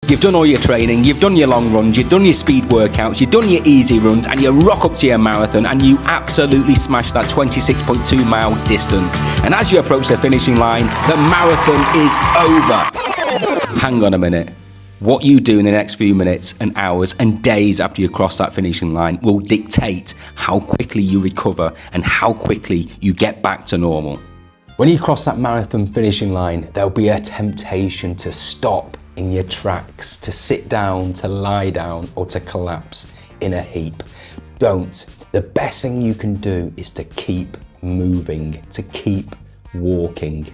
You've done all your training, you've done your long runs, you've done your speed workouts, you've done your easy runs, and you rock up to your marathon and you absolutely smash that 26.2 mile distance. And as you approach the finishing line, the marathon is over. Hang on a minute. What you do in the next few minutes and hours and days after you cross that finishing line will dictate how quickly you recover and how quickly you get back to normal. When you cross that marathon finishing line, there'll be a temptation to stop in your tracks, to sit down, to lie down, or to collapse in a heap. Don't. The best thing you can do is to keep moving, to keep walking.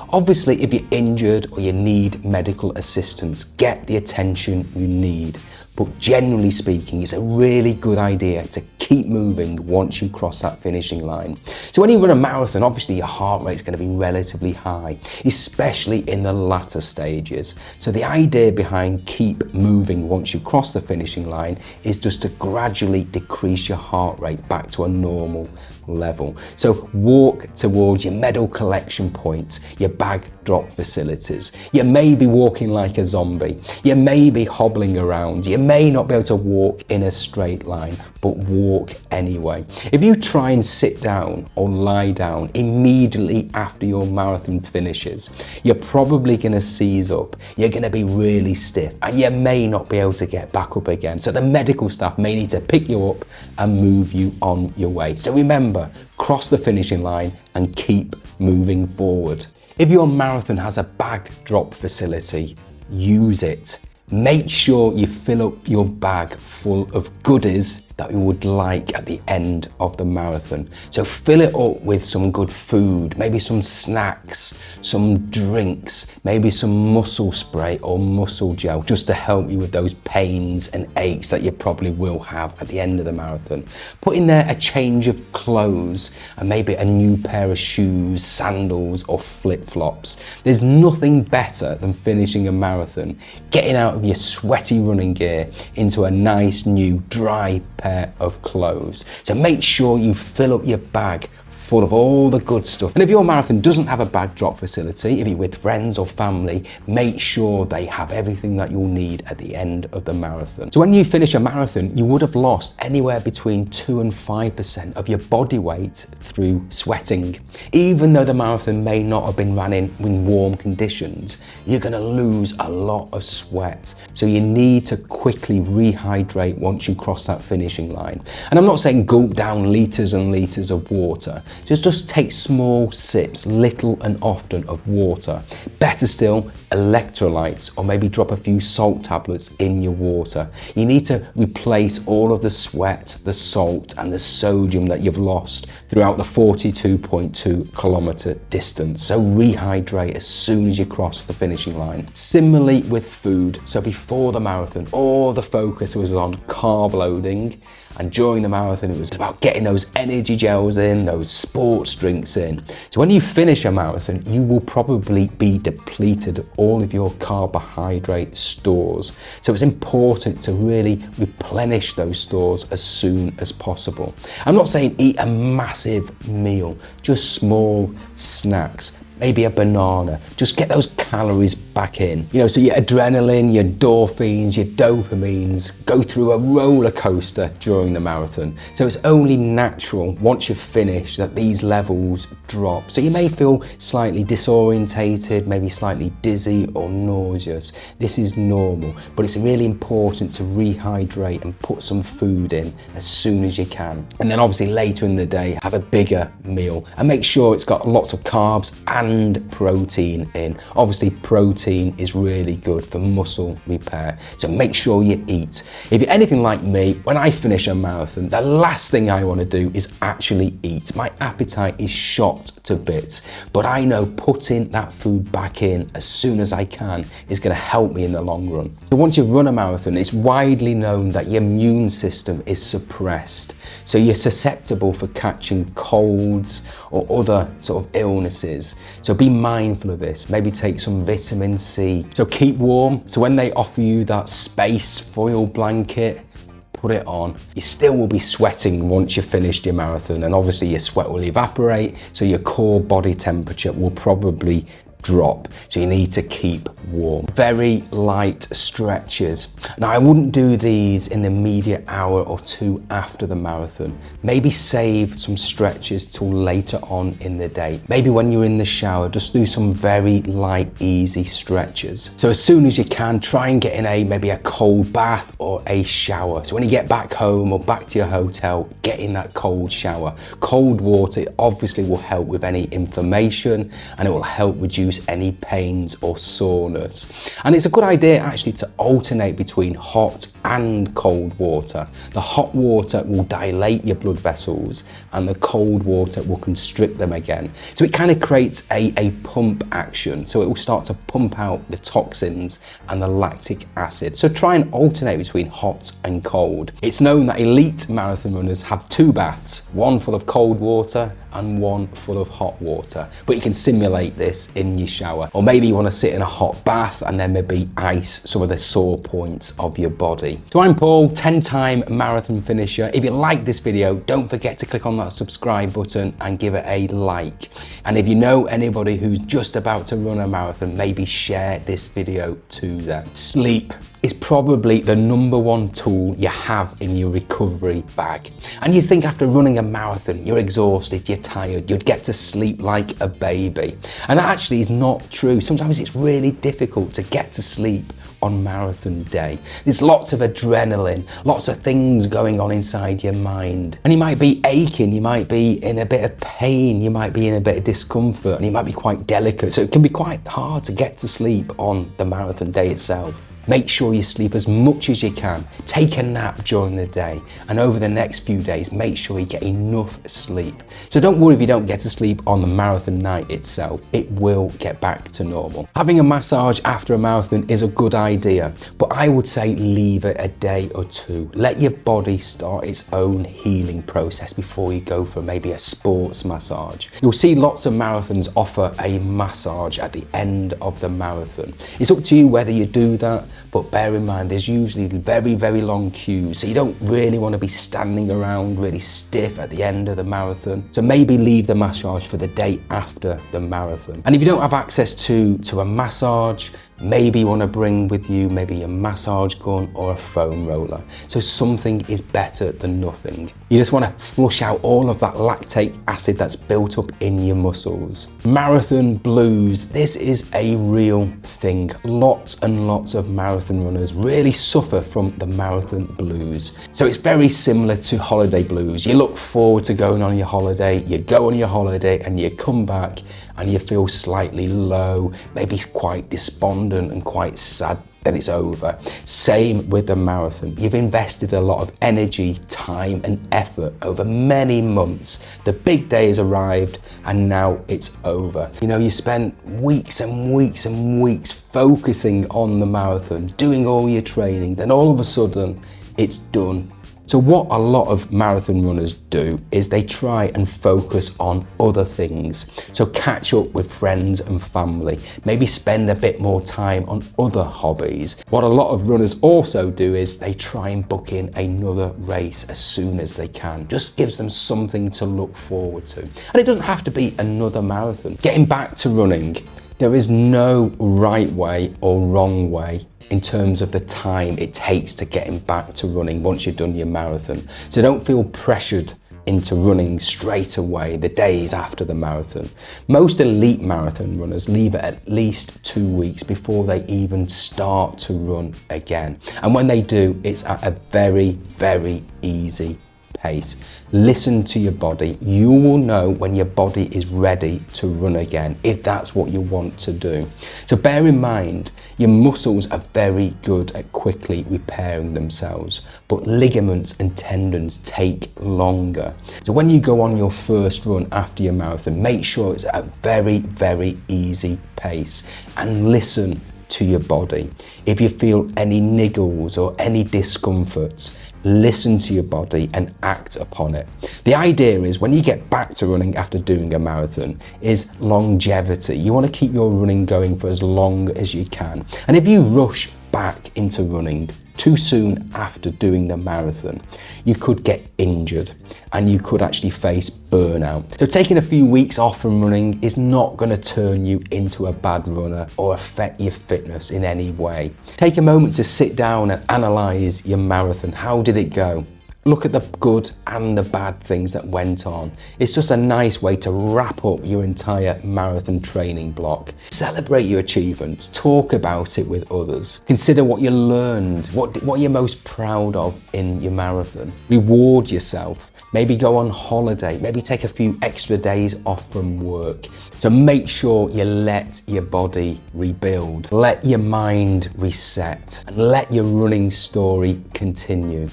Obviously, if you're injured or you need medical assistance, get the attention you need. But generally speaking, it's a really good idea to keep moving once you cross that finishing line. So when you run a marathon, obviously your heart rate is going to be relatively high, especially in the latter stages. So the idea behind keep moving once you cross the finishing line is just to gradually decrease your heart rate back to a normal level. So walk towards your medal collection points, your bag drop facilities. You may be walking like a zombie. You may be hobbling around. You may not be able to walk in a straight line, but walk anyway. If you try and sit down or lie down immediately after your marathon finishes, you're probably going to seize up. You're going to be really stiff and you may not be able to get back up again. So the medical staff may need to pick you up and move you on your way. So remember, cross the finishing line and keep moving forward. If your marathon has a bag drop facility, use it. Make sure you fill up your bag full of goodies that you would like at the end of the marathon. So fill it up with some good food, maybe some snacks, some drinks, maybe some muscle spray or muscle gel, just to help you with those pains and aches that you probably will have at the end of the marathon. Put in there a change of clothes and maybe a new pair of shoes, sandals or flip-flops. There's nothing better than finishing a marathon, getting out of your sweaty running gear into a nice new dry pair of clothes. So make sure you fill up your bag full of all the good stuff. And if your marathon doesn't have a bag drop facility, if you're with friends or family, make sure they have everything that you'll need at the end of the marathon. So when you finish a marathon, you would have lost anywhere between 2 and 5% of your body weight through sweating. Even though the marathon may not have been run in warm conditions, you're going to lose a lot of sweat. So you need to quickly rehydrate once you cross that finishing line. And I'm not saying gulp down litres and litres of water. Just take small sips, little and often, of water. Better still, electrolytes, or maybe drop a few salt tablets in your water. You need to replace all of the sweat, the salt and the sodium that you've lost throughout the 42.2 kilometer distance. So rehydrate as soon as you cross the finishing line. Similarly with food. So before the marathon, all the focus was on carb loading, and during the marathon, it was about getting those energy gels in, those sports drinks in. So when you finish a marathon, you will probably be depleted of all of your carbohydrate stores. So it's important to really replenish those stores as soon as possible. I'm not saying eat a massive meal, just small snacks. Maybe a banana, just get those calories back in. So your adrenaline, your endorphins, your dopamines go through a roller coaster during the marathon. So it's only natural once you've finished that these levels drop. So you may feel slightly disorientated, maybe slightly dizzy or nauseous. This is normal, but it's really important to rehydrate and put some food in as soon as you can. And then obviously later in the day, have a bigger meal and make sure it's got lots of carbs and protein in. Obviously protein is really good for muscle repair, so make sure you eat. If you're anything like me, when I finish a marathon, the last thing I want to do is actually eat. My appetite is shot to bits, but I know putting that food back in as soon as I can is going to help me in the long run. So once you run a marathon, it's widely known that your immune system is suppressed, so you're susceptible for catching colds or other sort of illnesses. So be mindful of this, maybe take some vitamin C. So keep warm, so when they offer you that space foil blanket, put it on. You still will be sweating once you've finished your marathon, and obviously your sweat will evaporate, so your core body temperature will probably drop, so you need to keep warm. Very light stretches. Now, I wouldn't do these in the immediate hour or two after the marathon. Maybe save some stretches till later on in the day. Maybe when you're in the shower, just do some very light, easy stretches. So as soon as you can, try and get in maybe a cold bath or a shower. So when you get back home or back to your hotel, get in that cold shower. Cold water obviously will help with any inflammation, and it will help reduce any pains or soreness. And it's a good idea actually to alternate between hot and cold water. The hot water will dilate your blood vessels and the cold water will constrict them again. So it kind of creates a pump action. So it will start to pump out the toxins and the lactic acid. So try and alternate between hot and cold. It's known that elite marathon runners have 2 baths, one full of cold water and one full of hot water. But you can simulate this in your shower. Or maybe you want to sit in a hot bath and then maybe ice some of the sore points of your body. So I'm Paul, 10-time marathon finisher. If you like this video, don't forget to click on that subscribe button and give it a like. And if you know anybody who's just about to run a marathon, maybe share this video to them. Sleep is probably the #1 tool you have in your recovery bag. And you think after running a marathon, you're exhausted, you're tired, you'd get to sleep like a baby. And that actually is not true. Sometimes it's really difficult to get to sleep on marathon day. There's lots of adrenaline, lots of things going on inside your mind. And you might be aching, you might be in a bit of pain, you might be in a bit of discomfort, and you might be quite delicate. So it can be quite hard to get to sleep on the marathon day itself. Make sure you sleep as much as you can. Take a nap during the day, and over the next few days, make sure you get enough sleep. So don't worry if you don't get to sleep on the marathon night itself. It will get back to normal. Having a massage after a marathon is a good idea, but I would say leave it a day or two. Let your body start its own healing process before you go for maybe a sports massage. You'll see lots of marathons offer a massage at the end of the marathon. It's up to you whether you do that, but bear in mind there's usually very, very long queues, so you don't really want to be standing around really stiff at the end of the marathon. So maybe leave the massage for the day after the marathon. And if you don't have access to a massage, maybe you want to bring with you maybe a massage gun or a foam roller. So something is better than nothing. You just want to flush out all of that lactic acid that's built up in your muscles. Marathon blues, this is a real thing. Lots and lots of marathon runners really suffer from the marathon blues. So it's very similar to holiday blues. You look forward to going on your holiday, you go on your holiday and you come back and you feel slightly low, maybe quite despondent and quite sad that it's over. Same with the marathon. You've invested a lot of energy, time and effort over many months. The big day has arrived and now it's over. You know, you spent weeks and weeks and weeks focusing on the marathon, doing all your training, then all of a sudden it's done. So what a lot of marathon runners do is they try and focus on other things. So catch up with friends and family, maybe spend a bit more time on other hobbies. What a lot of runners also do is they try and book in another race as soon as they can. Just gives them something to look forward to. And it doesn't have to be another marathon. Getting back to running, there is no right way or wrong way in terms of the time it takes to getting back to running once you've done your marathon. So don't feel pressured into running straight away the days after the marathon. Most elite marathon runners leave it at least 2 weeks before they even start to run again. And when they do, it's at a very, very easy pace. Listen to your body. You will know when your body is ready to run again, if that's what you want to do. So bear in mind, your muscles are very good at quickly repairing themselves, but ligaments and tendons take longer. So when you go on your first run after your marathon, make sure it's at a very, very easy pace and listen to your body. If you feel any niggles or any discomforts, listen to your body and act upon it. The idea is when you get back to running after doing a marathon is longevity. You want to keep your running going for as long as you can. And if you rush back into running, too soon after doing the marathon, you could get injured and you could actually face burnout. So taking a few weeks off from running is not going to turn you into a bad runner or affect your fitness in any way. Take a moment to sit down and analyse your marathon. How did it go? Look at the good and the bad things that went on. It's just a nice way to wrap up your entire marathon training block. Celebrate your achievements, talk about it with others. Consider what you learned, what you're most proud of in your marathon. Reward yourself. Maybe go on holiday, maybe take a few extra days off from work. So make sure you let your body rebuild, let your mind reset, and let your running story continue.